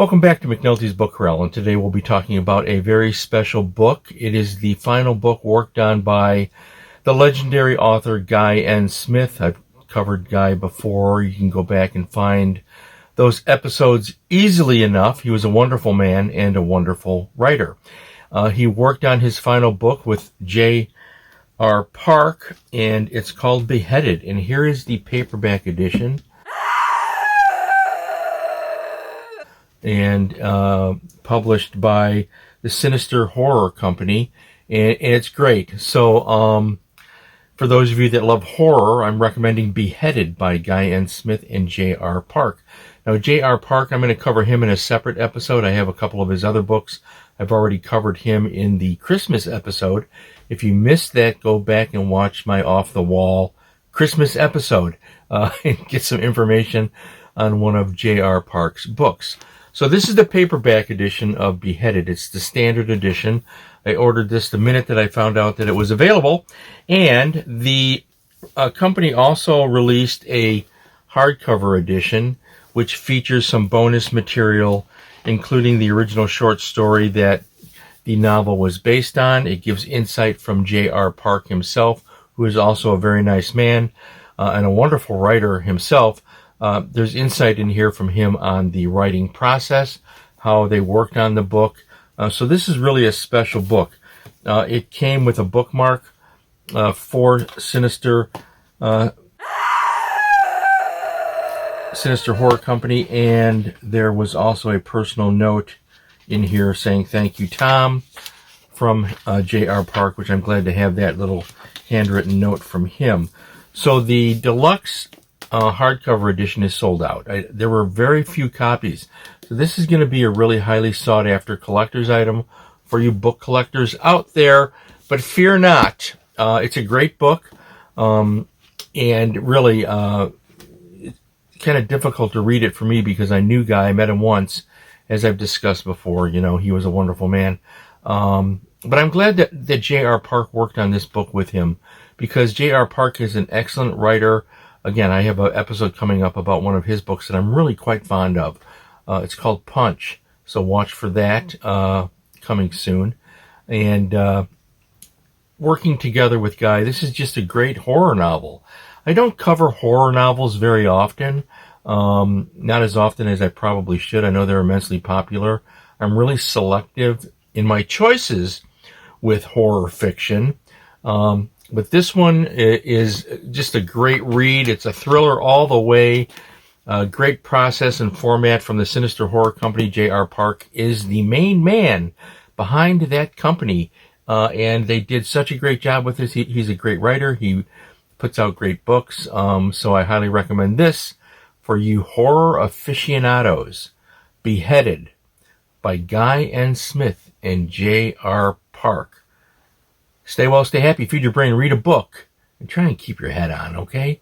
Welcome back to McNulty's Book Corral, and today we'll be talking about a very special book. It is the final book worked on by the legendary author Guy N. Smith. I've covered Guy before. You can go back and find those episodes easily enough. He was a wonderful man and a wonderful writer. He worked on his final book with J.R. Park, and it's called Beheaded. And here is the paperback edition. And published by the Sinister Horror Company, and it's great. So for those of you that love horror, I'm recommending Beheaded by Guy N. Smith and J.R. Park. Now, J.R. Park, I'm going to cover him in a separate episode. I have a couple of his other books. I've already covered him in the Christmas episode. If you missed that, go back and watch my off-the-wall Christmas episode and get some information on one of J.R. Park's books. So this is the paperback edition of Beheaded. It's the standard edition. I ordered this the minute that I found out that it was available. And the company also released a hardcover edition, which features some bonus material, including the original short story that the novel was based on. It gives insight from J.R. Park himself, who is also a very nice man and a wonderful writer himself. There's insight in here from him on the writing process, how they worked on the book. So this is really a special book. It came with a bookmark for Sinister Horror Company, and there was also a personal note in here saying thank you, Tom, from J.R. Park, which I'm glad to have that little handwritten note from him. So the deluxe hardcover edition is sold out. There were very few copies. So this is going to be a really highly sought after collector's item for you book collectors out there. But fear not. It's a great book. And really, it's kind of difficult to read it for me because I knew Guy. I met him once, as I've discussed before. You know, he was a wonderful man. But I'm glad that J.R. Park worked on this book with him, because J.R. Park is an excellent writer. Again, I have an episode coming up about one of his books that I'm really quite fond of. It's called Punch, so watch for that coming soon. And working together with Guy, this is just a great horror novel. I don't cover horror novels very often, not as often as I probably should. I know they're immensely popular. I'm really selective in my choices with horror fiction. But this one is just a great read. It's a thriller all the way. Great process and format from the Sinister Horror Company. J.R. Park is the main man behind that company. And they did such a great job with this. He's a great writer. He puts out great books. So I highly recommend this for you horror aficionados. Beheaded by Guy N. Smith and J.R. Park. Stay well, stay happy, feed your brain, read a book, and try and keep your head on, okay?